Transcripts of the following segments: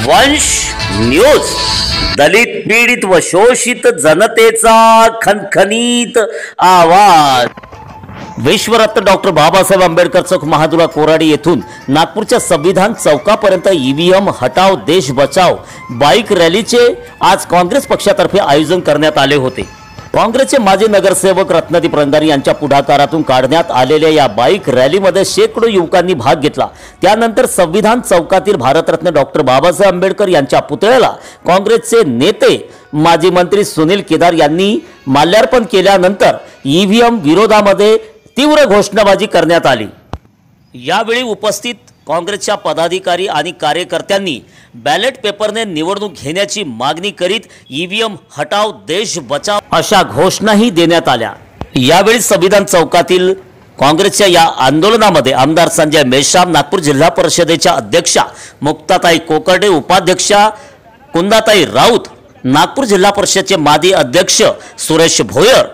वंश न्यूज दलित पीडित व शोषित जनतेचा खनखनीत आवाज। विश्वरत्न डॉक्टर बाबासाहेब आंबेडकर चौक महादुला कोराडी येथून नागपूरच्या संविधान चौकापर्यंत ईव्हीएम हटाव देश बचाव बाईक रॅलीचे आज काँग्रेस पक्षातर्फे आयोजन करण्यात आले होते। काँग्रेसचे माजी नगरसेवक रत्नदीप रंगारी यांच्या पुढाकारातून काढण्यात आलेल्या या बाईक रॅलीमध्ये शेकडो युवकांनी भाग घेतला। त्यानंतर संविधान चौकातील भारतरत्न डॉक्टर बाबासाहेब आंबेडकर यांच्या पुतळ्याला काँग्रेसचे नेते माजी मंत्री सुनील केदार यांनी माल्यार्पण केल्यानंतर ईव्हीएम विरोधामध्ये तीव्र घोषणाबाजी करण्यात आली। यावेळी उपस्थित काँग्रेसच्या पदाधिकारी आणि कार्यकर्त्यांनी बॅलेट पेपरने निवडणूक घेण्याची मागणी करीत ईव्हीएम हटाव देश बचाव अशा घोषणाही देण्यात आल्या। यावेळी संविधान चौकातील काँग्रेसच्या या आंदोलनामध्ये आमदार संजय मेश्राम, नागपूर जिल्हा परिषदेच्या अध्यक्षा मुक्ताताई कोकर्डे, उपाध्यक्षा कुंदाताई राऊत, नागपूर जिल्हा परिषदेचे माजी अध्यक्ष सुरेश भोयर,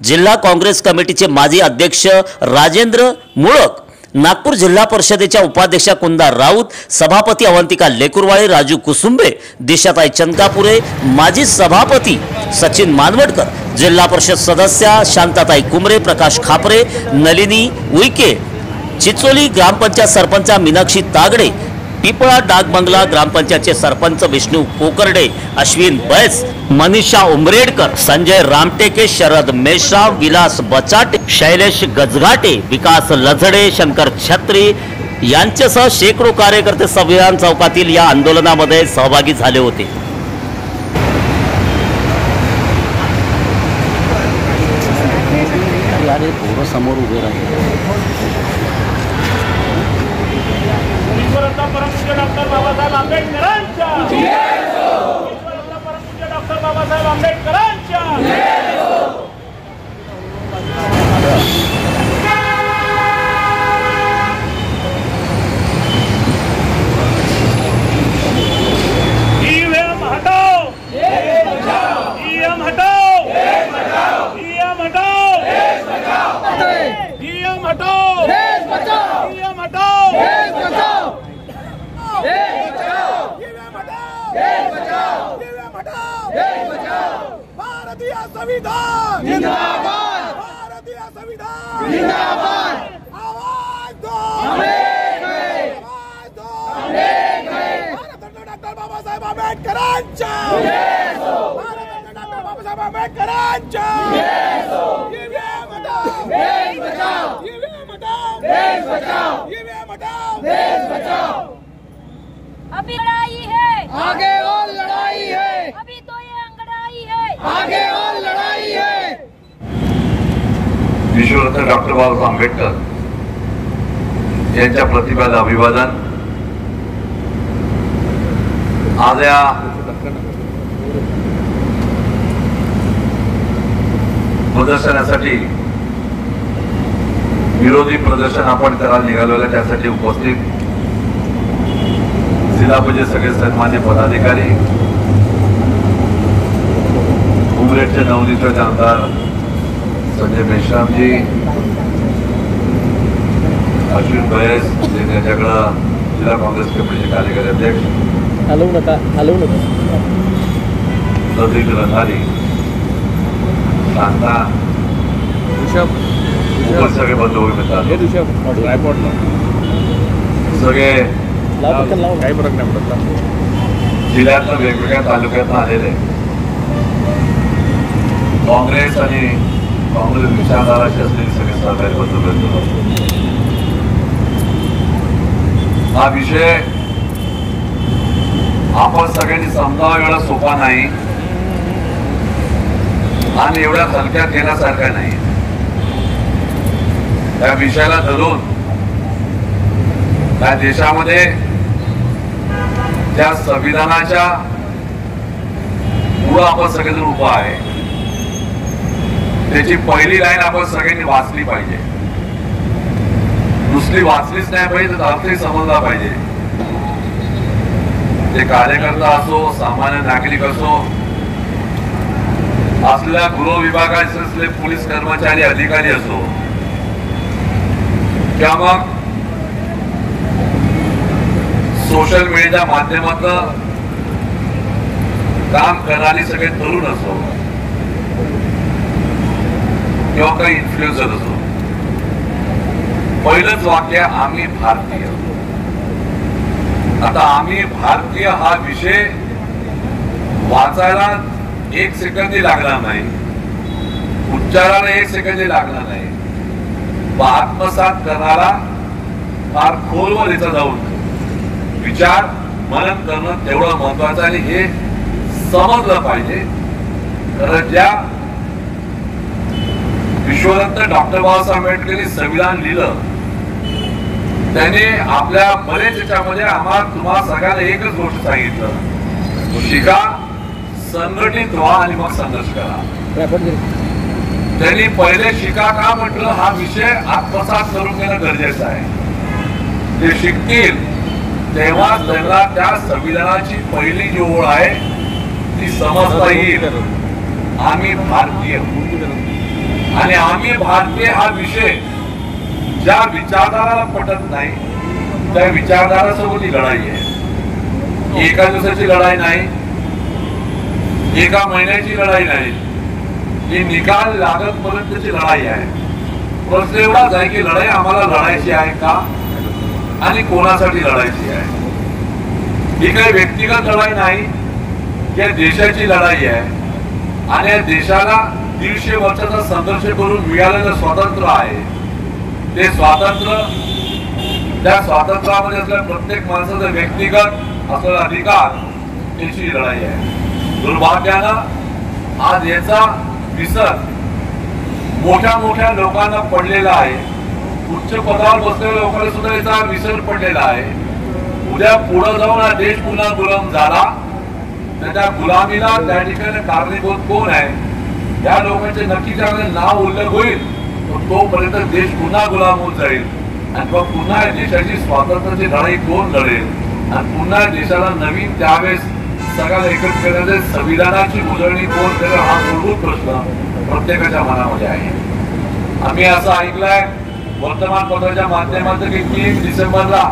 जिल्हा काँग्रेस कमिटीचे माजी अध्यक्ष राजेंद्र मुळक, नागपूर जिल्हा परिषदेच्या उपाध्यक्षा कुंदा राऊत, सभापती अवंतिका लेकुरवाळे, राजू कुसुंबे, दिशाताई चंदापुरे, माजी सभापती सचिन मानवडकर, जिल्हा परिषद सदस्या शांताताई कुमरे, प्रकाश खापरे, नलिनी उईके, चिचोली ग्रामपंचायत सरपंच मीनाक्षी तागडे, पिपळा डाक बंगला ग्रामपंचायतचे सरपंच विष्णू कोकर्डे, अश्विन बैस, मनीषा उमरेडकर, संजय रामटेके, शरद मेश्राम, विलास बचाटे, शैलेश गजघाटे, विकास लझडे, शंकर छत्री यांच्यासह शेकडो कार्यकर्ते संविधान चौकातील या आंदोलनामध्ये सहभागी झाले होते। समोर उभे परमपूज्य डॉक्टर बाबासाहेब आंबेडकरांच्या परमपूज्य डॉक्टर बाबासाहेब आंबेडकरांच्या ईव्हीएम हटाओ, ईव्हीएम हटाओ, ईव्हीएम हटाओ, ईव्हीएम हटाओ, ईव्हीएम हटाओ, भारतीय संविधान जिंदाबाद, भारतीय संविधान जिंदाबाद, आवाज दो, आवाज दो, भारतरत्न डॉक्टर बाबासाहेब आंबेडकरांच्या, भारतरत्न डॉक्टर बाबासाहेब आंबेडकरांच्या, ईव्हीएम हटाओ, देश बचाओ, ईव्हीएम हटाओ, देश बचाओ, ईव्हीएम हटाओ, देश बचाओ। अभी लड़ाई है, आगे और लड़ाई है, अभी तो ये अंगड़ाई है, आगे और लड़ाई है। विश्वरत्न डॉक्टर बाबासाहेब आंबेडकर यांच्या प्रतिभेला अभिवादन। आज या प्रदर्शनासाठी विरोधी प्रदर्शन आपण करायला निघालेलं, त्यासाठी उपस्थित जिल्हा परिषद सगळे सन्मान्य पदाधिकारी, उमरेडचे नवनिर्वाचित आमदार संजय मेश्रामजी, अश्विन बैस, त्यांच्याकडं जिल्हा काँग्रेस कमिटीचे कार्यकारी अध्यक्ष रत्नदीप रंगारी, शांता, सगळे बंधू मिळतात, सगळे काही फरक नाही पडत, जिल्ह्यातल्या वेगवेगळ्या तालुक्यातून आलेले काँग्रेस आणि काँग्रेस विचारधाराशी असलेले सगळे सहकारी बंधू। हा विषय आपण सगळ्यांनी समजावा एवढा सोपा नाही आणि एवढ्या हलक्यात घेण्यासारखा नाही। त्या विषयाला धरून या देशामध्ये ज्या संविधानाच्या मुळे आपण सगळेजण उभा आहे, त्याची पहिली लाईन आपण सगळ्यांनी वाचली पाहिजे। दुसरी वाचलीच नाही पाहिजे तर अर्थही समजला पाहिजे। ते कार्यकर्ता असो, सामान्य नागरिक असो, असलेल्या गृह विभागाचे असलेले पोलीस कर्मचारी अधिकारी असो, किंवा मग सोशल मीडियाच्या माध्यमातून काम करणारे सगळे तरुण असो किंवा काही इन्फ्लुएन्सर असो, पहिलंच वाक्य आम्ही भारतीय. आता आम्ही भारतीय हा विषय वाचायला 1 सेकंदही लागणार नाही, उच्चाराला 1 सेकंदही लागणार नाही. आत्मसात करणारा फार खोलवर याचा जाऊन विचार मनन करणं तेवढं महत्वाचं आणि हे समजलं पाहिजे. कारण ज्या विश्वरत्न डॉक्टर बाबासाहेब आंबेडकरांनी संविधान लिहिलं, त्याने आपल्या बरेच याच्यामध्ये आम्हाला तुम्हाला सगळ्यांना एकच गोष्ट सांगितलं, शिका, संघटित व्हा आणि मग संघर्ष करा. त्यांनी पहिले शिका का म्हटलं, हा विषय आत्मसात करून घेणं गरजेचं आहे. ते शिकतील तेव्हा त्यांना त्या संविधानाची पहिली जी ओळ आहे ती समजता येईल. आम्ही भारतीय आणि आम्ही भारतीय हा विषय ज्या विचारधाराला पटत नाही त्या विचारधारासोबत ही लढाई आहे. एका दिवसाची लढाई नाही, एका महिन्याची लढाई नाही, ही निकाल लागतपर्यंतची लढाई आहे. प्रश्न एवढाच आहे की लढाई आम्हाला लढायची आहे का आणि कोणासाठी लढायची आहे. ही काही व्यक्तिगत लढाई नाही, या देशाची लढाई आहे. आणि या देशाला 150 वर्षाचा संघर्ष करून मिळालेलं स्वातंत्र्य आहे. ते स्वातंत्र्य, त्या स्वातंत्र्यामध्ये असलेल्या प्रत्येक माणसाचा व्यक्तिगत असलेला अधिकार याची लढाई आहे. दुर्भाग्यानं आज याचा विसर मोठ्या मोठ्या लोकांना पडलेला आहे. उच्च पदावर बसलेल्या लोकांना सुद्धा याचा विसर पडलेला आहे. उद्या पुढे जाऊन हा देश पुन्हा गुलाम झाला तर त्या गुलामीला त्या ठिकाणी कारणीभूत कोण आहे, या लोकांचे नक्की त्यामध्ये नाव उल्लेख होईल. तोपर्यंत देश पुन्हा गुलाम होत जाईल आणि मग पुन्हा देशाची स्वातंत्र्याची लढाई कोण लढेल आणि पुन्हा देशाला नवीन त्यावेळेस सगळ्याला एकत्र करण्याचे संविधानाची उजळणी कोण करेल, हा मूलभूत प्रश्न प्रत्येकाच्या मनामध्ये आहे. आम्ही असं ऐकलंय वर्तमानपत्राच्या माध्यमातून की 3 डिसेंबरला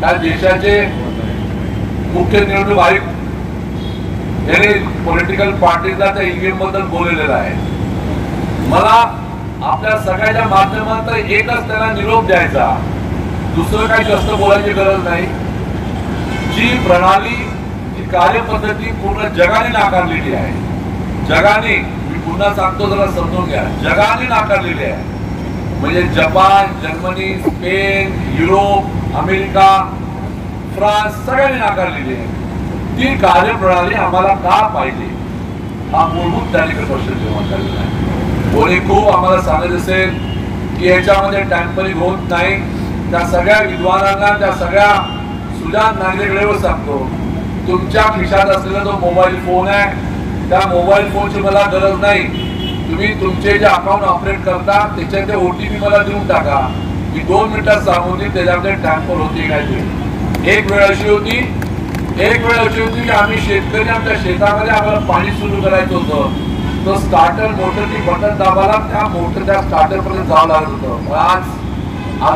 त्या देशाचे मुख्य निवडणूक आयुक्त यांनी पॉलिटिकल पार्टीला त्या ईव्हीएम बद्दल बोललेलं आहे. मला आपल्या सगळ्याच्या माध्यमातून एकच त्याला निरोप द्यायचा, दुसरं काही जास्त बोलायची गरज नाही. जी प्रणाली, जी कार्यपद्धती पूर्ण जगाने नाकारलेली आहे, जगाने, मी पुन्हा सांगतो जरा समजून घ्या, जगाने नाकारलेली आहे. म्हणजे Japan, Germany, Spain, Europe, America, France सगळ्यांनी नाकारलेली आहे. ती कार्यप्रणाली आम्हाला का पाहिजे, हा मूलभूत त्या ठिकाणी प्रश्न निर्माण झालेला आहे. कोणी खूप आम्हाला सांगत असेल की याच्यामध्ये टॅम्परिंग होत नाही, त्या सगळ्या विद्वानांना, त्या सगळ्या सुजाण नागरिकांवर सांगतो, तुमच्या खिशात असलेला जो मोबाईल फोन आहे त्या मोबाईल फोनची मला गरज नाही. तुम्ही तुमचे जे अकाउंट ऑपरेट करता त्याच्यात OTP मला देऊन टाका, मी 2 मिनिटात सांगून देईन त्याच्यामध्ये टॅम्पर होती काय ते. एक वेळ अशी होती की आम्ही शेतकरी आमच्या शेतामध्ये आम्हाला पाणी सुरू करायचं होतं, तो स्टार्टर मोटरची बटन दाबाला त्या मोटरच्या स्टार्टर पर्यंत जावं लागत होतं. आज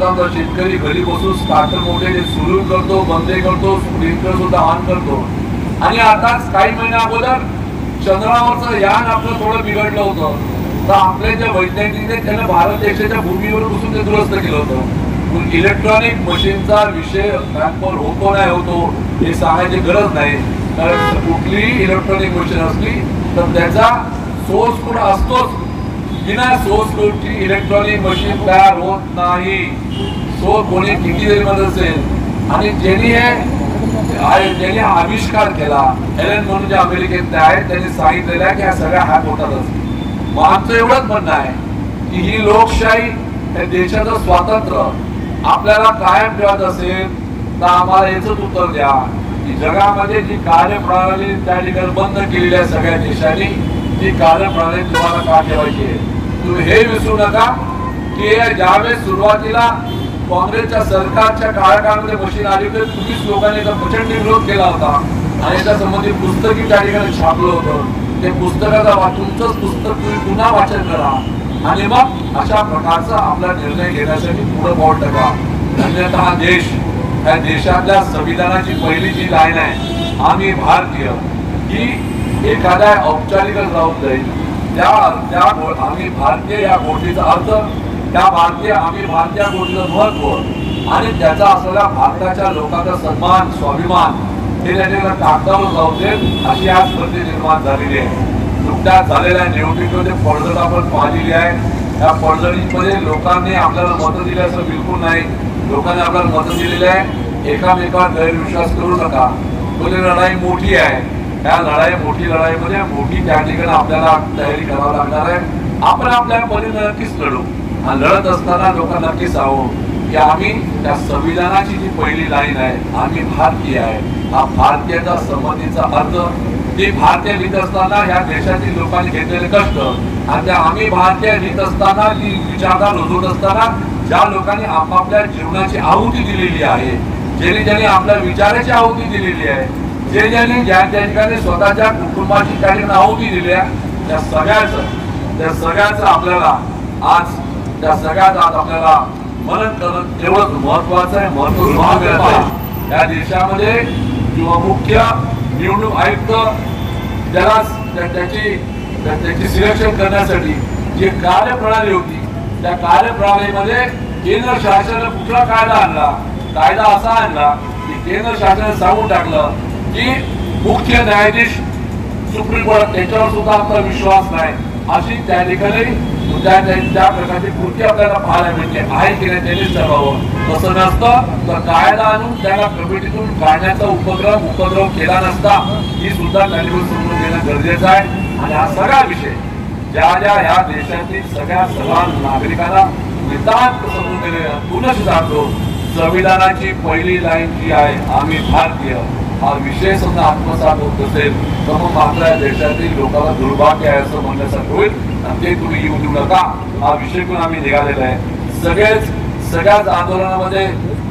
आमचा शेतकरी घरी बसून स्टार्टर मोटर सुरू करतो, बंद करतो, स्प्रिंकलर सुद्धा ऑन करतो. आणि आताच काही महिन्या अगोदर चंद्रावरचं यान आपलं थोडं बिघडलं होतं, तर आपले जे वैज्ञानिक त्यांना भारत देशाच्या भूमीवर बसून ते दुरुस्त केलं होतं. इलेक्ट्रॉनिक मशीनचा विषय टॅम्पर होतो नाही होतो हे सांगायची गरज नाही, कारण कुठलीही इलेक्ट्रॉनिक मशीन असली तर त्याचा सोर्स कोड असतोच. बिना सोर्स कोडची इलेक्ट्रॉनिक मशीन तयार होत नाही. सो कोणी किती जरी म्हणत असेल आणि ज्यांनी आविष्कार केला, एलन म्हणून जे अमेरिकेत आहेत, त्यांनी सांगितलेलं आहे की ह्या सगळ्या हॅक होतातच. मग आमचं एवढंच म्हणणं आहे की ही लोकशाही, या देशाचं स्वातंत्र्य आपल्याला कायम ठेवत असेल तर आम्हाला याच उत्तर द्या की जगामध्ये जी कार्यप्रणाली त्या ठिकाणी बंद केलेली आहे सगळ्या देशांनी, ती कार्यप्रणाली तुम्हाला का ठेवायची आहे. तुम्ही हे विसरू नका की ज्यावेळेस सुरुवातीला काँग्रेसच्या सरकारच्या काळामध्ये मशीन आली होती, तुम्हीच लोकांनी याचा प्रचंड विरोध केला होता आणि याच्या संबंधित पुस्तकी त्या ठिकाणी छापलं होतं. ते पुस्तकाचा तुमचंच पुस्तक तुम्ही पुन्हा वाचन करा आणि मग अशा प्रकारचा आपला निर्णय घेण्यासाठी पुढे पाऊल टाका. अन्यथा हा देश, या देशातल्या संविधानाची पहिली जी लाईन आहे आम्ही भारतीय, ही एखाद्या औपचारिक राहून जाईल आम्ही भारतीय या गोष्टीचा अर्थ, त्या आम्ही भारतीय गोष्टीचं महत्व आणि त्याचा असलेला भारताच्या लोकांचा सन्मान स्वाभिमान हे त्यांना कागदावर लावते अशी आज स्थिती निर्माण झालेली आहे. नुकत्याच झालेल्या निवडणुकीमध्ये पडझड आपण पाहिलेली आहे. या पडझडीमध्ये लोकांनी आपल्याला मतं दिली असं बिलकुल नाही. लोकांनी आपल्याला मतं दिलेली आहे. एकामेकावर गैरविश्वास करू नका. ही लढाई मोठी आहे. या मोठी लढाईमध्ये मोठी त्या ठिकाणी आपल्याला तयारी करावी लागणार आहे. आपण आपल्या परीने नक्कीच लढू आणि लढत असताना लोकांना नक्कीच सांगू की आम्ही त्या संविधानाची जी पहिली लाईन आहे, आम्ही भारतीय आहे. हा भारतीयाचा संमतीचा अर्थ ती भारतीय लिहित असताना ह्या देशातील लोकांनी घेतलेले कष्ट आणि त्या आम्ही भारतीय लिहित असताना ती विचारधारा रुजवत असताना ज्या लोकांनी आपापल्या जीवनाची आहुती दिलेली आहे, ज्यांनी आपल्या विचाराची आहुती दिलेली आहे, ज्यांनी ज्या ठिकाणी स्वतःच्या कुटुंबाची त्या ठिकाणी आहुती दिली आहे, त्या सगळ्याचं आपल्याला आज आपल्याला मनन करणं तेवढंच महत्वाचं आहे. महत्व या देशामध्ये किंवा मुख्य निवडणूक आयुक्त त्याला त्याची सिलेक्शन करण्यासाठी जी कार्यप्रणाली होती, त्या कार्यप्रणालीमध्ये केंद्र शासनाने कुठला कायदा आणला, कायदा असा आणला की केंद्र शासनाने सांगून टाकलं की मुख्य न्यायाधीश सुप्रीम कोर्ट त्याच्यावर सुद्धा आपला विश्वास नाही. अशी त्या ठिकाणी त्या प्रकारची कृती आपल्याला पाहायला मिळते. आहे की नाही त्यांनीच ठरवावं. तसं नसतं तर कायदा आणून त्याला कमिटीतून काढण्याचा उपक्रम केला नसता. ही सुद्धा त्यांनी समजून देणं गरजेचं आहे. आणि हा सगळा विषय ज्या ह्या देशातील सगळ्या नागरिकांना नितांत समजून दिलेला पुनश्च सांगतो, संविधानाची पहिली लाईन जी आहे, आम्ही भारतीय, हा विषय सुद्धा आत्मसात होत असेल तर मग मात्र या देशातील लोकांना दुर्भाग्य आहे असं म्हणण्यासारखं होईल. आणि ते तुम्ही येऊ देऊ नका. हा विषय पण आम्ही निघालेला आहे. सगळ्याच आंदोलनामध्ये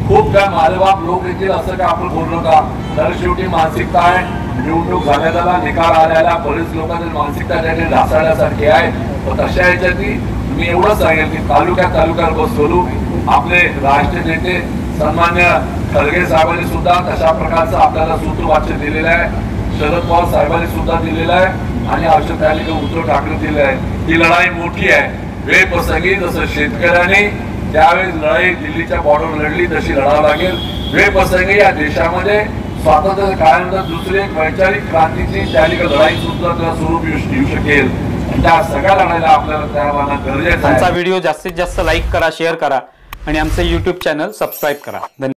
खूप काय मालेबाप लोक येतील असं काय आपण बोलू नका. तर शेवटी मानसिकता आहे. निवडणूक झाल्या निकाल आल्याला बरेच लोकांची मानसिकता त्याने ढासळण्यासारखी आहे. पण तशा ह्याच्यातली मी एवढंच सांगेल की तालुक्यात बसवू आपले राष्ट्रीय नेते सन्मान्य खरगे साहेबांनी सुद्धा तशा प्रकारचं आपल्याला सूत्रवाक्य दिलेलं आहे. शरद पवार साहेबांनी सुद्धा दिलेलं आहे आणि अशा त्या ठिकाणी उद्धव ठाकरे दिले आहे. ही लढाई मोठी आहे. वेळ प्रसंगी जसं शेतकऱ्यांनी त्यावेळेस लढाई दिल्लीच्या बॉर्डरवर लढली तशी लढावं लागेल. वेळ प्रसंगी या देशामध्ये स्वातंत्र्य काळानंतर दुसरी एक वैचारिक क्रांतीची त्या ठिकाणी लढाई सुद्धा त्याला स्वरूप येऊ शकेल. त्या सगळ्या लढाईला आपल्याला तयार होणं गरजेचं आहे. आमचा व्हिडिओ जास्तीत जास्त लाईक करा, शेअर करा आणि आमचे YouTube चॅनल सबस्क्राईब करा. धन्यवाद.